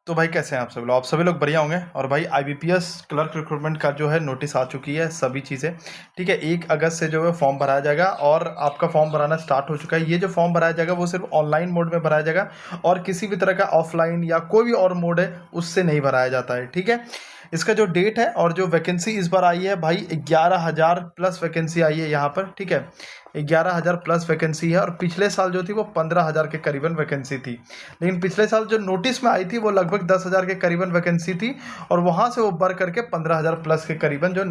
तो भाई कैसे हैं आप सभी लोग बढ़िया होंगे। और भाई आईबीपीएस क्लर्क रिक्रूटमेंट का जो है नोटिस आ चुकी है सभी चीज़ें। ठीक है, 1 अगस्त से जो है फॉर्म भराया जाएगा और आपका फॉर्म भराना स्टार्ट हो चुका है। ये जो फॉर्म भराया जाएगा वो सिर्फ ऑनलाइन मोड में भराया जाएगा और किसी भी तरह का ऑफलाइन या कोई भी और मोड है उससे नहीं भराया जाता है। ठीक है, इसका जो डेट है और जो वैकेंसी इस बार आई है भाई 11,000 प्लस वैकेंसी आई है यहाँ पर। ठीक है, 11,000 प्लस वैकेंसी है और पिछले साल जो थी वो 15,000 के करीबन वैकेंसी थी। लेकिन पिछले साल जो नोटिस में आई थी वो लगभग 10,000 के करीबन वैकेंसी थी और वहाँ से वो बढ़ करके 15,000 प्लस के करीबन जो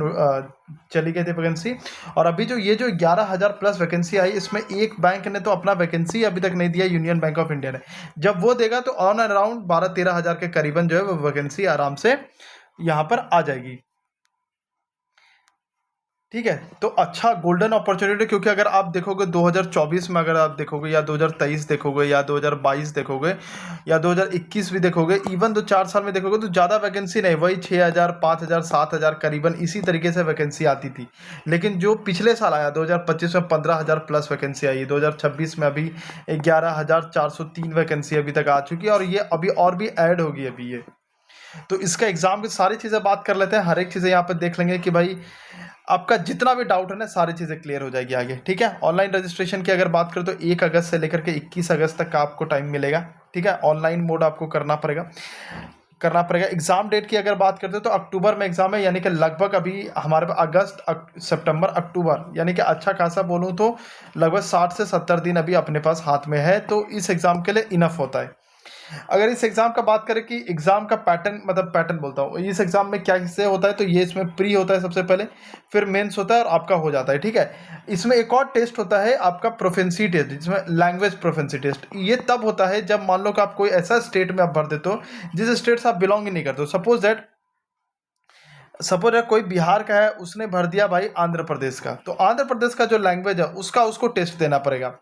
चली गई थी वैकेंसी। और अभी जो 11,000 प्लस वैकेंसी आई इसमें एक बैंक ने तो अपना वैकेंसी अभी तक नहीं दिया, यूनियन बैंक ऑफ इंडिया ने। जब वो देगा तो ऑन अराउंड 12-13 हज़ार के करीबन जो है वो वैकेंसी आराम से यहाँ पर आ जाएगी। ठीक है, तो अच्छा गोल्डन अपॉर्चुनिटी, क्योंकि अगर आप देखोगे 2024 में, अगर आप देखोगे या 2023 देखोगे या 2022 देखोगे या 2021 भी देखोगे, इवन 4 साल में देखोगे तो ज़्यादा वैकेंसी नहीं, वही 6,000 5,000 7,000 करीबन इसी तरीके से वैकेंसी आती थी। लेकिन जो पिछले साल आया 2025 में 15,000 प्लस वैकेंसी आई, 2026 में अभी 11,403 वैकेंसी अभी तक आ चुकी है और ये अभी और भी ऐड होगी अभी ये। तो इसका एग्जाम की सारी चीज़ें बात कर लेते हैं, हर एक चीज़ें यहाँ पर देख लेंगे कि भाई आपका जितना भी डाउट है ना सारी चीज़ें क्लियर हो जाएगी आगे। ठीक है, ऑनलाइन रजिस्ट्रेशन की अगर बात करें तो 1 अगस्त से लेकर के 21 अगस्त तक का आपको टाइम मिलेगा। ठीक है, ऑनलाइन मोड आपको करना पड़ेगा। एग्जाम डेट की अगर बात करते हैं तो अक्टूबर में एग्जाम है, यानी कि लगभग अभी हमारे पास सितंबर अक्टूबर, यानी कि अच्छा खासा बोलूँ तो लगभग 60 से 70 दिन अभी अपने पास हाथ में है, तो इस एग्जाम के लिए इनफ होता है। अगर इस एग्जाम का बात करें कि एग्जाम का पैटर्न, मतलब पैटर्न बोलता हूँ, इस एग्जाम में क्या हिस्से होता है, तो ये इसमें प्री होता है सबसे पहले, फिर मेंस होता है और आपका हो जाता है। ठीक है, इसमें एक और टेस्ट होता है आपका प्रोफेंसी टेस्ट, जिसमें लैंग्वेज प्रोफेंसी टेस्ट। ये तब होता है जब मान लो कि आप कोई ऐसा स्टेट में आप भर देते हो जिस स्टेट से आप बिलोंग ही नहीं करते हो। सपोज दैट कोई बिहार का है, उसने भर दिया भाई आंध्र प्रदेश का, तो आंध्र प्रदेश का जो लैंग्वेज है उसका उसको टेस्ट देना पड़ेगा।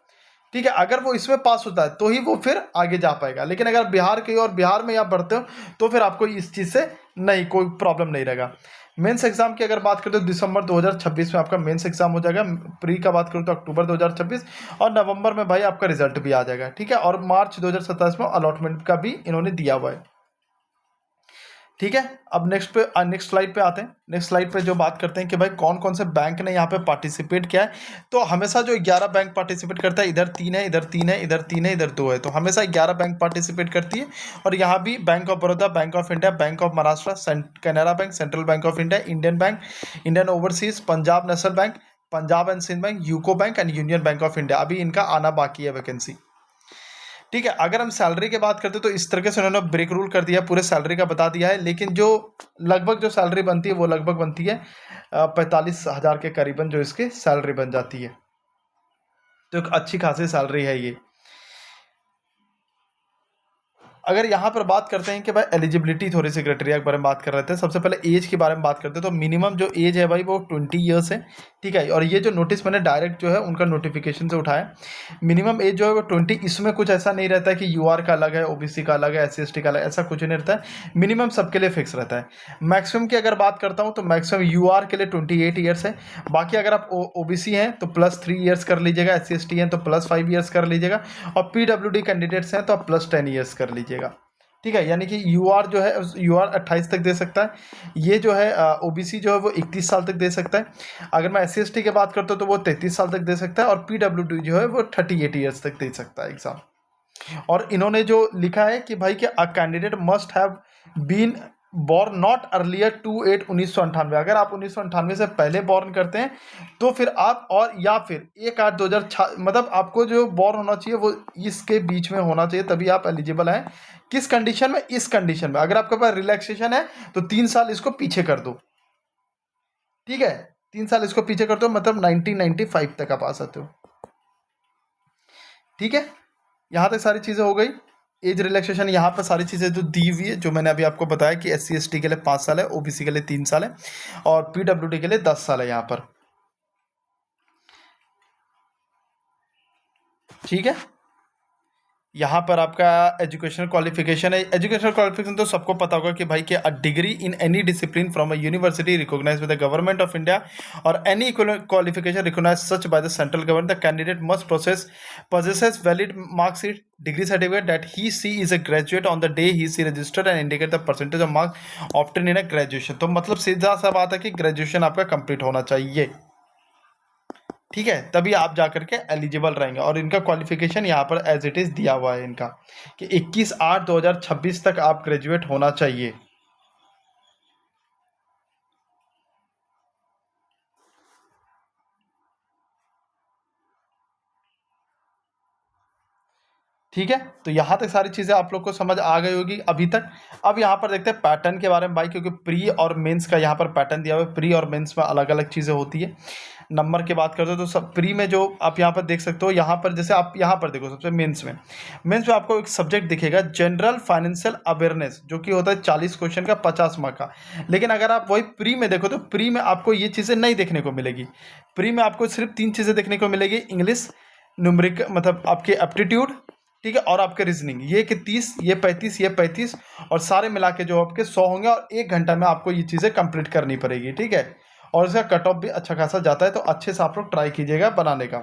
ठीक है, अगर वो इसमें पास होता है तो ही वो फिर आगे जा पाएगा, लेकिन अगर बिहार के और बिहार में आप बढ़ते हो तो फिर आपको इस चीज़ से नहीं कोई प्रॉब्लम नहीं रहेगा। मेंस एग्जाम की अगर बात करें तो दिसंबर 2026 में आपका मेंस एग्जाम हो जाएगा। प्री का बात करूँ तो अक्टूबर 2026 और नवंबर में भाई आपका रिजल्ट भी आ जाएगा। ठीक है, और मार्च 2027 में अलॉटमेंट का भी इन्होंने दिया हुआ है। ठीक है, अब नेक्स्ट स्लाइड पे आते हैं। नेक्स्ट स्लाइड पे जो बात करते हैं कि भाई कौन कौन से बैंक ने यहाँ पे पार्टिसिपेट किया है। तो हमेशा जो 11 बैंक पार्टिसिपेट करता है, इधर 3 है, इधर 3 है, इधर 3 है, इधर 2 है, तो हमेशा 11 बैंक पार्टिसिपेट करती है। और यहाँ भी bank of Baroda, bank of India, bank of Maharashtra, Canara bank, central bank of India, Indian bank, Indian overseas, Punjab national bank, Punjab and Sindh bank, UCO bank and union bank of India, अभी इनका आना बाकी है वैकेंसी। ठीक है, अगर हम सैलरी की बात करते हैं तो इस तरीके से उन्होंने ब्रेक रूल कर दिया, पूरे सैलरी का बता दिया है। लेकिन जो लगभग जो सैलरी बनती है वो लगभग बनती है 45,000 के करीबन जो इसकी सैलरी बन जाती है। तो एक अच्छी खासी सैलरी है ये। अगर यहाँ पर बात करते हैं कि भाई एलिजिबिलिटी, थोड़ी सी क्राइटेरिया के बारे में बात कर रहे थे। सबसे पहले एज के बारे में बात करते हैं तो मिनिमम जो एज है भाई वो 20 ईयर्स है। ठीक है, और ये जो नोटिस मैंने डायरेक्ट जो है उनका नोटिफिकेशन से उठाया, मिनिमम एज जो है वो 20। इसमें कुछ ऐसा नहीं रहता है कि यूआर का अलग है, ओबीसी का अलग है, SC ST का अलग, ऐसा कुछ नहीं रहता है। मिनिमम सबके लिए फिक्स रहता है। मैक्सिमम की अगर बात करता हूँ तो मैक्सिमम यूआर के लिए 28 ईयर्स है। बाकी अगर आप ओबीसी हैं तो +3 ईयर्स कर लीजिएगा, SC ST हैं तो +5 ईयर्स कर लीजिएगा, और PWD कैंडिडेट्स हैं तो आप +10 ईयर्स कर लीजिएगा। ठीक है, यानी कि यूआर जो है यूआर 28 तक दे सकता है। ये जो है ओबीसी जो है वो 31 साल तक दे सकता है। अगर मैं SC ST की बात करता हूँ तो वो 33 साल तक दे सकता है, और PWD जो है वो 38 ईयर्स तक दे सकता है एग्जाम। और इन्होंने जो लिखा है कि भाई कि a candidate must have been born not earlier to 8 1998। अगर आप 1998 से पहले बॉर्न करते हैं तो फिर आप, और या फिर 1 8 2006, मतलब आपको जो बॉर्न होना चाहिए वो इसके बीच में होना चाहिए, तभी आप एलिजिबल हैं। किस कंडीशन में? इस कंडीशन में अगर आपके पास रिलैक्सेशन है तो 3 साल इसको पीछे कर दो। ठीक है, 3 साल इसको पीछे कर दो, मतलब 1995 तक आप आ सकते हो। ठीक है, यहाँ तक सारी चीज़ें हो गई। एज रिलैक्सेशन यहाँ पर सारी चीज़ें जो दी हुई है, जो मैंने अभी आपको बताया कि SC ST के लिए 5 साल है, ओबीसी के लिए 3 साल है, और PWD के लिए 10 साल है यहाँ पर। ठीक है, यहाँ पर आपका एजुकेशनल क्वालिफिकेशन है। एजुकेशनल क्वालिफिकेशन तो सबको पता होगा कि भाई कि a degree in any discipline from a university recognised by the government of India और any qualification recognised such by the central government, the candidate must process possesses valid marksheet degree certificate that he she is a graduate on the day he she registered and indicate the percentage of marks obtained in a graduation। तो मतलब सीधा सा बात है कि graduation आपका complete होना चाहिए, ठीक है, तभी आप जा करके एलिजिबल रहेंगे। और इनका क्वालिफिकेशन यहाँ पर एज इट इज़ दिया हुआ है इनका कि 21/8/2026 तक आप ग्रेजुएट होना चाहिए। ठीक है, तो यहाँ तक सारी चीज़ें आप लोग को समझ आ गई होगी अभी तक। अब यहाँ पर देखते हैं पैटर्न के बारे में भाई, क्योंकि प्री और मेंस का यहाँ पर पैटर्न दिया हुआ है। प्री और मेंस में अलग अलग चीज़ें होती है। नंबर की बात करते हो तो सब प्री में जो आप यहाँ पर देख सकते हो, यहाँ पर जैसे आप यहाँ पर देखो सबसे मेंस में आपको एक सब्जेक्ट दिखेगा जनरल फाइनेंशियल अवेयरनेस, जो कि होता है 40 क्वेश्चन का 50 मार्क का। लेकिन अगर आप वही प्री में देखो तो प्री में आपको ये चीज़ें नहीं देखने को मिलेगी। प्री में आपको सिर्फ 3 चीज़ें देखने को मिलेगी, इंग्लिश, न्यूमेरिक मतलब आपके एप्टीट्यूड, ठीक है, और आपके रीजनिंग। ये कि 30, ये 35, ये 35 और सारे मिला के जो आपके 100 होंगे और 1 घंटा में आपको ये चीज़ें कंप्लीट करनी पड़ेगी, ठीक है। और इसका कट ऑफ भी अच्छा खासा जाता है, तो अच्छे से आप लोग ट्राई कीजिएगा बनाने का,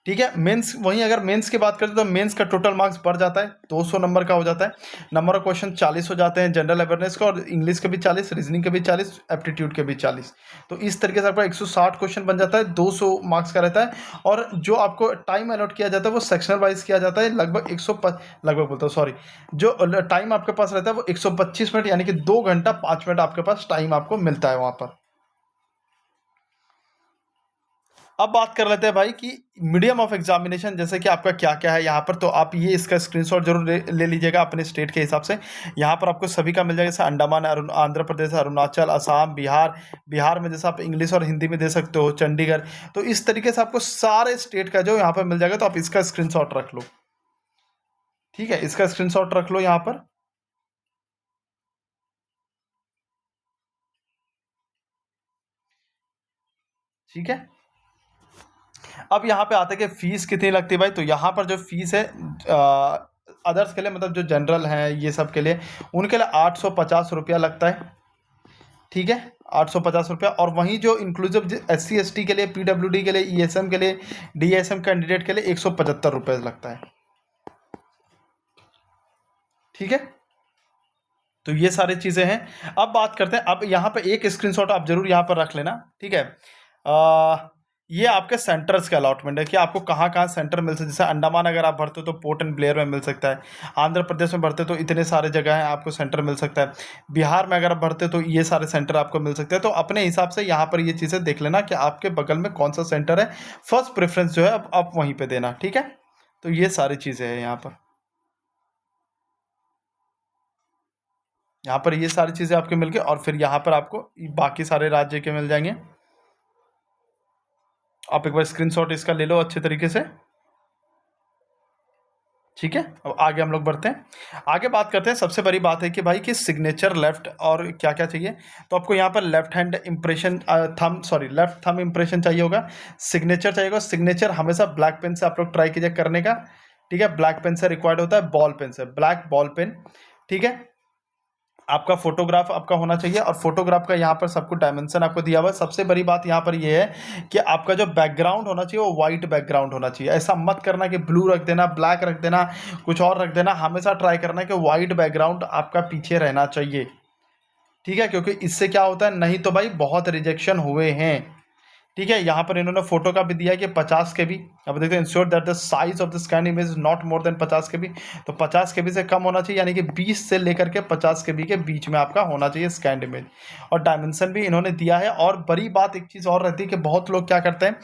ठीक है। मेंस वहीं अगर मेंस की बात करें तो मेंस का टोटल मार्क्स बढ़ जाता है, 200 नंबर का हो जाता है। नंबर ऑफ क्वेश्चन 40 हो जाते हैं जनरल अवेयरनेस का, और इंग्लिश के भी 40, रीजनिंग के भी 40, एप्टीट्यूड के भी 40। तो इस तरीके से आपका 160 क्वेश्चन बन जाता है, 200 मार्क्स का रहता है। और जो आपको टाइम अलॉट किया जाता है वो सेक्शनल वाइज किया जाता है, लगभग लगभग बोलता हूँ सॉरी, जो टाइम आपके पास रहता है वो 125 मिनट, यानी कि 2 घंटा 5 मिनट आपके पास टाइम आपको मिलता है वहाँ पर। अब बात कर लेते हैं भाई कि मीडियम ऑफ एग्जामिनेशन जैसे कि आपका क्या क्या है यहाँ पर। तो आप ये इसका स्क्रीनशॉट जरूर ले लीजिएगा अपने स्टेट के हिसाब से। यहाँ पर आपको सभी का मिल जाएगा, जैसे अंडमान, आंध्र प्रदेश, अरुणाचल, असम, बिहार। बिहार में जैसे आप इंग्लिश और हिंदी में दे सकते हो, चंडीगढ़। तो इस तरीके से आपको सारे स्टेट का जो यहाँ पर मिल जाएगा, तो आप इसका स्क्रीनशॉट रख लो, ठीक है, इसका स्क्रीनशॉट रख लो यहाँ पर, ठीक है। अब यहाँ पे आते हैं कि फीस कितनी लगती है भाई। तो यहाँ पर जो फीस है अदर्स के लिए, मतलब जो जनरल हैं ये सब के लिए, उनके लिए 850 रुपया लगता है, ठीक है, 850 रुपया। और वहीं जो इंक्लूसिव SC ST के लिए, PWD के लिए, ESM के लिए, DSM कैंडिडेट के लिए 175 रुपये लगता है, ठीक है। तो ये सारी चीज़ें हैं। अब बात करते हैं, अब यहाँ पे एक स्क्रीनशॉट आप जरूर यहाँ पर रख लेना, ठीक है। ये आपके सेंटर्स का अलॉटमेंट है कि आपको कहाँ कहाँ सेंटर मिल सकते हैं। जैसे अंडमान अगर आप भरते हो तो पोर्ट एंड ब्लेयर में मिल सकता है। आंध्र प्रदेश में भरते हो तो इतने सारे जगह हैं आपको सेंटर मिल सकता है। बिहार में अगर आप भरते हो तो ये सारे सेंटर आपको मिल सकते हैं। तो अपने हिसाब से यहाँ पर ये चीज़ें देख लेना कि आपके बगल में कौन सा सेंटर है। फर्स्ट प्रेफरेंस जो है आप वहीं पर देना, ठीक है। तो ये सारी चीज़ें हैं यहाँ पर। यहाँ पर ये सारी चीज़ें आपके मिल गए, और फिर यहाँ पर आपको बाकी सारे राज्य के मिल जाएंगे। आप एक बार स्क्रीनशॉट इसका ले लो अच्छे तरीके से, ठीक है। अब आगे हम लोग बढ़ते हैं, आगे बात करते हैं। सबसे बड़ी बात है कि भाई कि सिग्नेचर लेफ्ट और क्या क्या चाहिए। तो आपको यहाँ पर left hand impression left thumb impression चाहिए होगा, सिग्नेचर चाहिए होगा। सिग्नेचर हमेशा ब्लैक पेन से आप लोग ट्राई कीजिए करने का, ठीक है। ब्लैक पेन से रिक्वायर्ड होता है, बॉल पेन से, ब्लैक बॉल पेन, ठीक है। आपका फोटोग्राफ आपका होना चाहिए, और फोटोग्राफ का यहाँ पर सब कुछ डायमेंशन आपको दिया हुआ है। सबसे बड़ी बात यहाँ पर ये है कि आपका जो बैकग्राउंड होना चाहिए वो वाइट बैकग्राउंड होना चाहिए। ऐसा मत करना कि ब्लू रख देना, ब्लैक रख देना, कुछ और रख देना। हमेशा ट्राई करना कि वाइट बैकग्राउंड आपका पीछे रहना चाहिए, ठीक है, क्योंकि इससे क्या होता है, नहीं तो भाई बहुत रिजेक्शन हुए हैं, ठीक है। यहाँ पर इन्होंने फोटो का भी दिया है कि 50 के बी। अब देखते हैं, ensure that the size of the scan image is not more than 50 के बी। तो 50 के बी से कम होना चाहिए, यानी कि 20 से लेकर के 50 के बी के बीच में आपका होना चाहिए स्कैन इमेज। और डायमेंशन भी इन्होंने दिया है। और बड़ी बात एक चीज़ और रहती है कि बहुत लोग क्या करते हैं,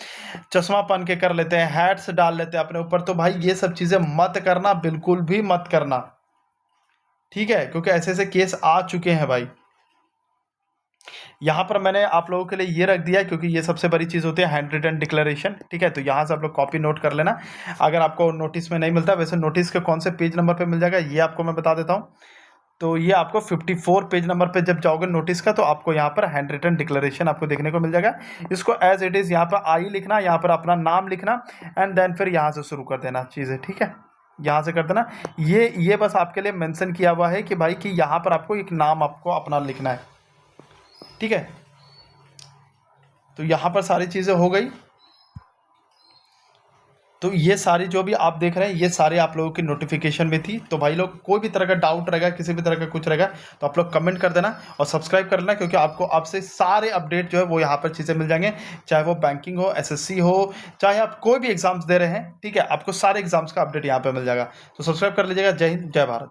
चश्मा पहन के कर लेते हैं, हैट्स डाल लेते हैं अपने ऊपर। तो भाई ये सब चीज़ें मत करना, बिल्कुल भी मत करना, ठीक है, क्योंकि ऐसे ऐसे केस आ चुके हैं भाई। यहाँ पर मैंने आप लोगों के लिए ये रख दिया क्योंकि ये सबसे बड़ी चीज़ होती है, हैंड रिटन डिक्लेरेशन, ठीक है। तो यहाँ से आप लोग कॉपी नोट कर लेना अगर आपको नोटिस में नहीं मिलता। वैसे नोटिस के कौन से पेज नंबर पे मिल जाएगा ये आपको मैं बता देता हूँ। तो ये आपको 54 पेज नंबर पे जब जाओगे नोटिस का, तो आपको यहाँ पर हैंड रिटन डिक्लेरेशन आपको देखने को मिल जाएगा। इसको एज इट इज़ यहाँ पर आई लिखना, यहाँ पर अपना नाम लिखना, एंड देन फिर यहाँ से शुरू कर देना चीज़ें, ठीक है, यहाँ से कर देना। ये बस आपके लिए मेंशन किया हुआ है कि भाई कि यहाँ पर आपको एक नाम आपको अपना लिखना है, ठीक है। तो यहाँ पर सारी चीज़ें हो गई। तो ये सारी जो भी आप देख रहे हैं ये सारे आप लोगों की नोटिफिकेशन में थी। तो भाई लोग कोई भी तरह का डाउट रहेगा, किसी भी तरह का कुछ रहेगा, तो आप लोग कमेंट कर देना और सब्सक्राइब कर लेना, क्योंकि आपको आपसे सारे अपडेट जो है वो यहाँ पर चीज़ें मिल जाएंगे, चाहे वो बैंकिंग हो, एसएससी हो, चाहे आप कोई भी एग्जाम्स दे रहे हैं, ठीक है, आपको सारे एग्जाम्स का अपडेट यहाँ पर मिल जाएगा। तो सब्सक्राइब कर लीजिएगा। जय हिंद, जय भारत।